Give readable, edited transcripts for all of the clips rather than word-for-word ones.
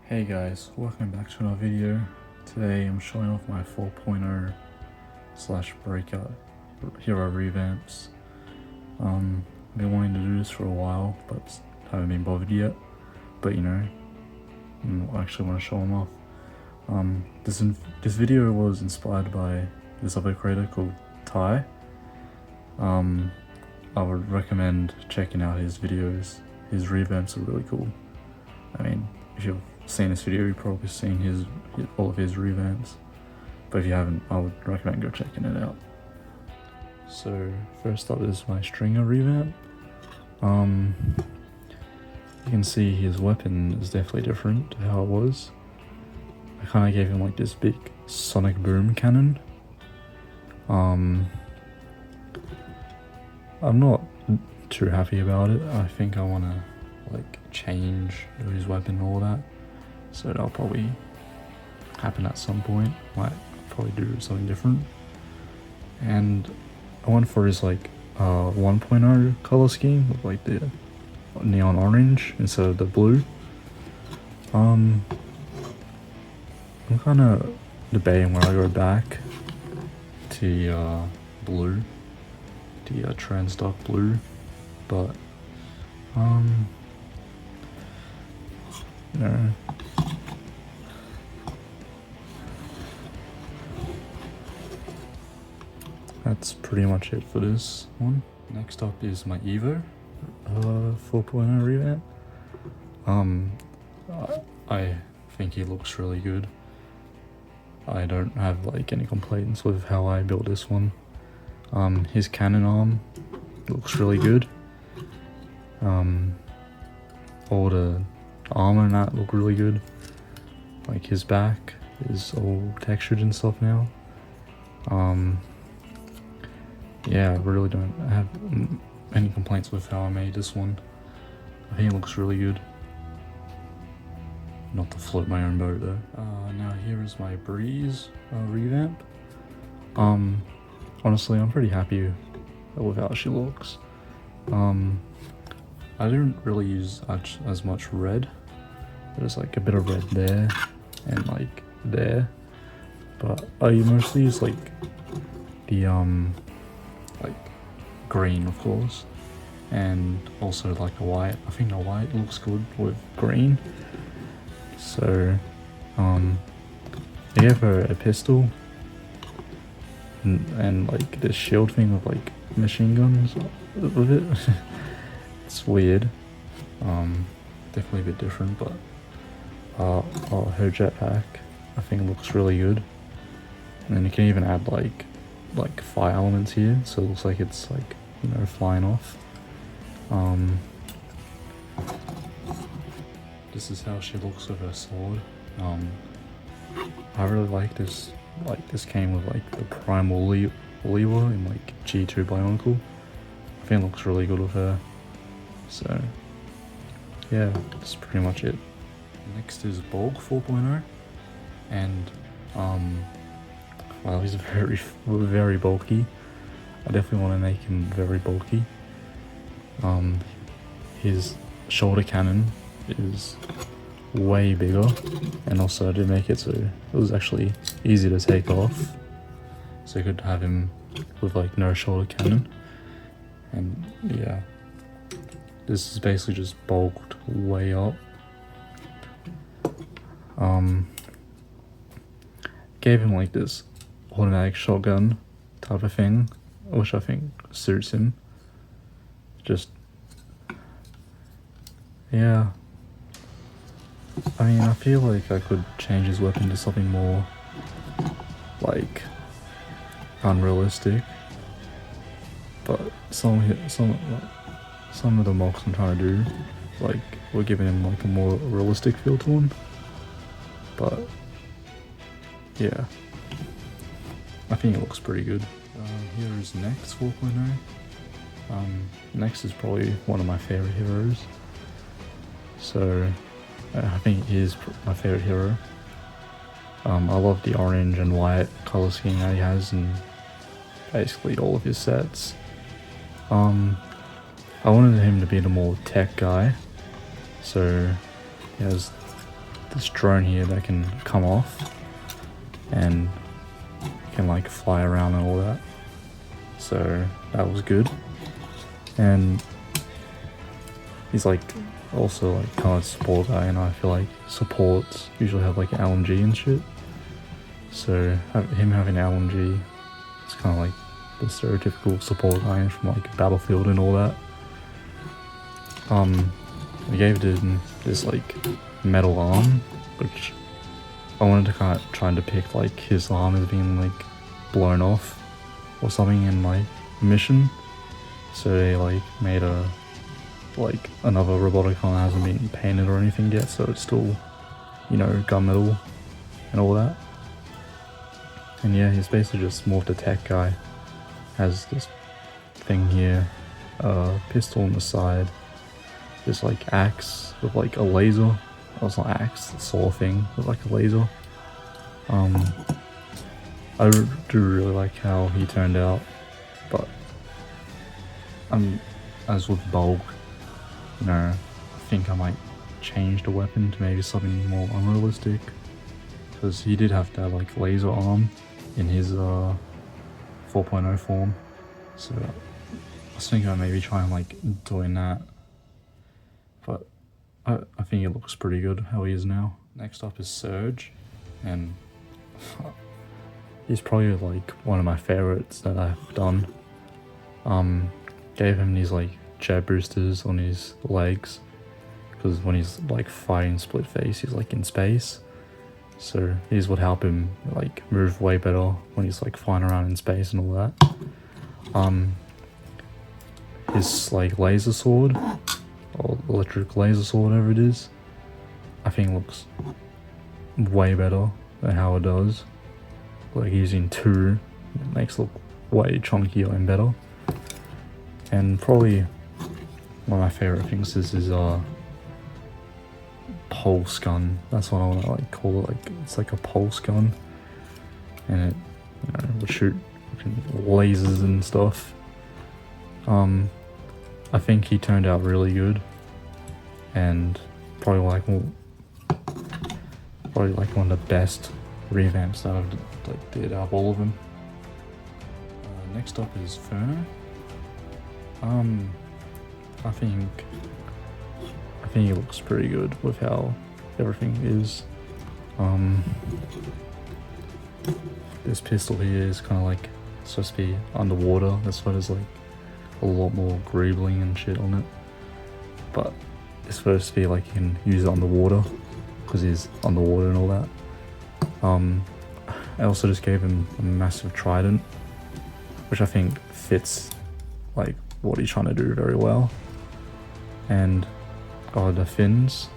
Hey guys, welcome back to another video. Today I'm showing off my 4.0 slash Breakout hero revamps. I've been wanting to do this for a while, but haven't been bothered yet. But you know, I actually want to show them off. This video was inspired by this other creator called Ty. I would recommend checking out his videos. His revamps are really cool. I mean, if you've seen this video, you've probably seen all of his revamps, but if you haven't, I would recommend go checking it out. So first up is my stringer revamp. You can see his weapon is definitely different to how it was. I kind of gave him like this big sonic boom cannon. I'm not too happy about it. I think I want to like change his weapon and all that, so that'll probably happen at some point. Might probably do something different. And I went for his like 1.0 color scheme with like the neon orange instead of the blue. I'm kind of debating where I go back to blue, the trans dark blue, but no. That's pretty much it for this one. Next up is my Evo 4.0 revamp. I think he looks really good. I don't have like any complaints with how I built this one. His cannon arm looks really good. All the armor and that look really good. Like his back is all textured and stuff now. Yeah, I really don't have any complaints with how I made this one. I think it looks really good. Not to float my own boat though. Now here is my Breeze revamp. Honestly, I'm pretty happy with how she looks. I didn't really use as much red. There's like a bit of red there and like there, but I mostly use like the like green, of course, and also like the white. I think the white looks good with green. So I gave her a pistol and like this shield thing with like machine guns with it. It's weird, definitely a bit different, but her jetpack I think looks really good. And then you can even add like fire elements here, so it looks like it's like, you know, flying off. This is how she looks with her sword. I really like this. Like this came with like the primal lever in like G2 Bionicle. I think it looks really good with her. So yeah, that's pretty much it. Next is Bulk 4.0, and well, he's very bulky. I definitely want to make him very bulky. His shoulder cannon is way bigger, and also I did make it so it was actually easy to take off, so you could have him with like no shoulder cannon. And yeah, this is basically just bulked way up. Gave him like this automatic shotgun type of thing, which I think suits him. Just, yeah. I mean, I feel like I could change his weapon to something more like unrealistic, but some of the mocks I'm trying to do, like, we're giving him like a more realistic feel to him. But yeah, I think it looks pretty good. Here is Next 4.0. Next is probably one of my favorite heroes, so I think he is my favorite hero. I love the orange and white color scheme that he has in basically all of his sets. I wanted him to be the more tech guy, so he has this drone here that can come off and can like fly around and all that. So that was good. And he's like also like kind of a support guy, and I feel like supports usually have like an LMG and shit. So him having an LMG, it's kind of like the stereotypical support guy from like Battlefield and all that. We gave him this like metal arm, which I wanted to kind of try and depict like his arm as being like blown off or something in my mission. So they like made a like another robotic arm that hasn't been painted or anything yet, so it's still, you know, gunmetal and all that. And yeah, he's basically just more of the tech guy. Has this thing here, pistol on the side, this like axe with like a laser. Oh, it's not axe, it's saw thing with like a laser. I do really like how he turned out, but as with bulk, you know, I think I might change the weapon to maybe something more unrealistic, because he did have that like laser arm in his 4.0 form, so I was thinking of maybe trying like doing that, but I think it looks pretty good how he is now. Next up is Surge, and he's probably like one of my favorites that I've done. Gave him these like jet boosters on his legs, because when he's like fighting split face, he's like in space, so these would help him like move way better when he's like flying around in space and all that. His like laser sword, or electric laser sword, whatever it is, I think looks way better than how it does. Like using two, it makes it look way chunkier and better. And probably one of my favorite things is his pulse gun. That's what I want to like call it. Like it's like a pulse gun, and it, you know, would shoot lasers and stuff. I think he turned out really good, and probably like one of the best revamps that I've like did out of all of them. Next up is Furno. I think he looks pretty good with how everything is. This pistol here is kind of like supposed to be underwater. That's why there's like a lot more greebling and shit on it. But it's supposed to be like you can use it underwater, because he's underwater and all that. I also just gave him a massive trident, which I think fits like what he's trying to do very well. And the fins,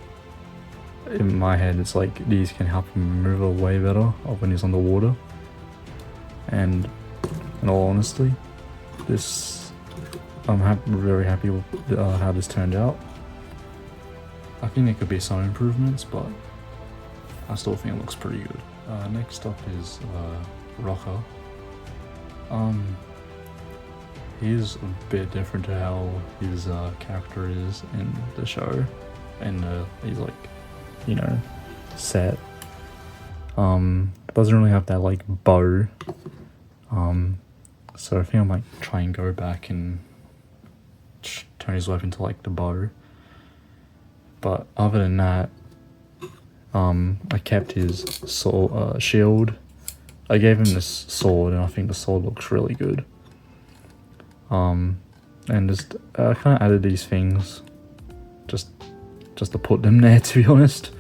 in my head it's like these can help him maneuver way better when he's underwater. And in all honesty, this I'm very happy with how this turned out. I think there could be some improvements, but I still think it looks pretty good. Next up is Rocker. He's a bit different to how his character is in the show, and he's like, you know, set. Doesn't really have that like bow. So I think I might try and go back and turn his weapon to like the bow. But other than that, I kept his sword, shield. I gave him this sword, and I think the sword looks really good. And just I kind of added these things just to put them there, to be honest.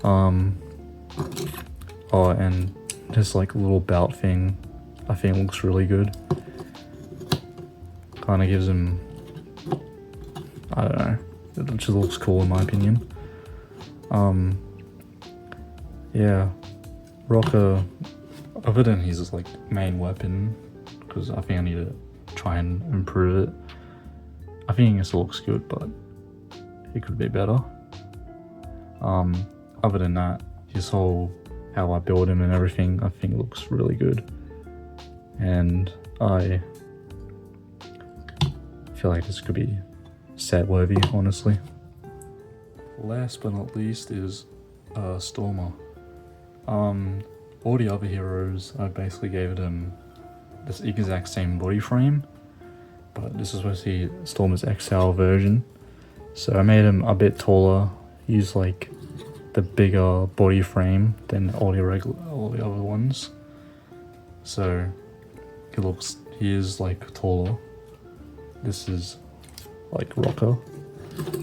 And this like little belt thing, I think looks really good. Kind of gives him, I don't know, it just looks cool in my opinion. Yeah, Rocker, other than his like main weapon, because I think I need to try and improve it. I think it still looks good, but it could be better. Other than that, his whole, how I build him and everything, I think it looks really good. And I feel like this could be set worthy, honestly. Last but not least is Stormer. All the other heroes, I basically gave them this exact same body frame, but this is supposed to be Stormer's XL version. So I made him a bit taller, used like the bigger body frame than all the other ones. So he is like taller. This is like Rocker.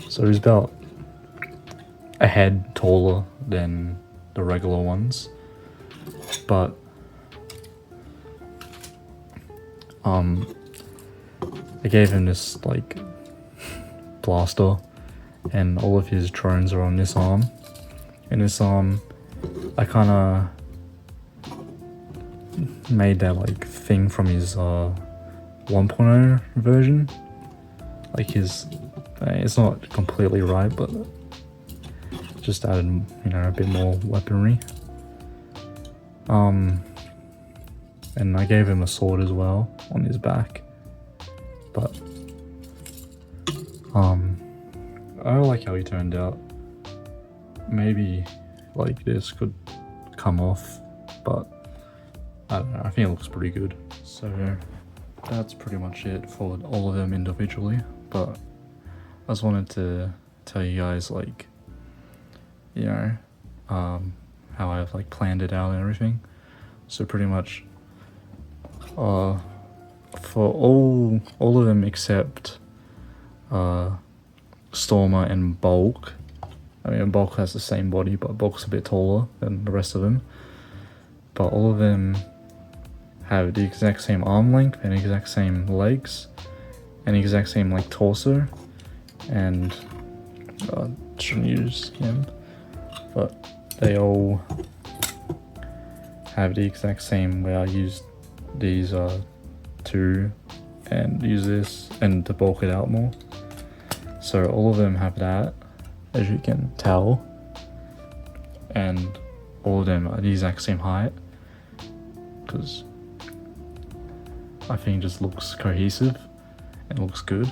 So he's about a head taller than the regular ones. But I gave him this like blaster, and all of his drones are on this arm. And this arm, I kinda made that like thing from his 1.0 version. Like his, it's not completely right, but just added, you know, a bit more weaponry. And I gave him a sword as well on his back. But I like how he turned out. Maybe like this could come off, but I don't know, I think it looks pretty good. So that's pretty much it for all of them individually, but I just wanted to tell you guys, like, you know, how I've like planned it out and everything. So pretty much for all of them except Stormer and Bulk. I mean, Bulk has the same body, but Bulk's a bit taller than the rest of them. But all of them have the exact same arm length and exact same legs and exact same like torso. And shouldn't use him, but they all have the exact same, where I used these two and use this and to bulk it out more. So all of them have that, as you can tell, and all of them are the exact same height, because I think it just looks cohesive and looks good.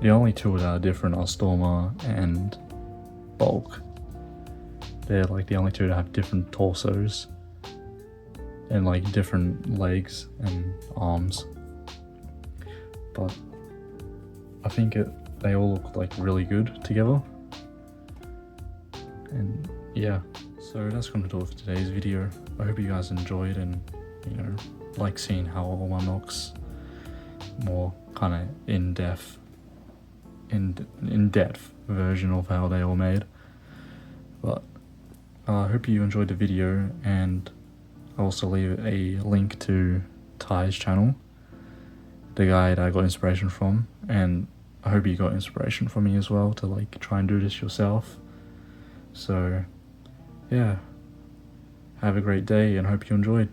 The only two that are different are Stormer and Bulk. They're like the only two that have different torsos and like different legs and arms. But I think they all look like really good together. And yeah, so that's gonna do it for today's video. I hope you guys enjoyed and, you know, like seeing how all my mocks more kind of in-depth version of how they all made. But I hope you enjoyed the video, and I'll also leave a link to Ty's channel, the guy that I got inspiration from, and I hope you got inspiration from me as well to like try and do this yourself. So yeah, have a great day and hope you enjoyed.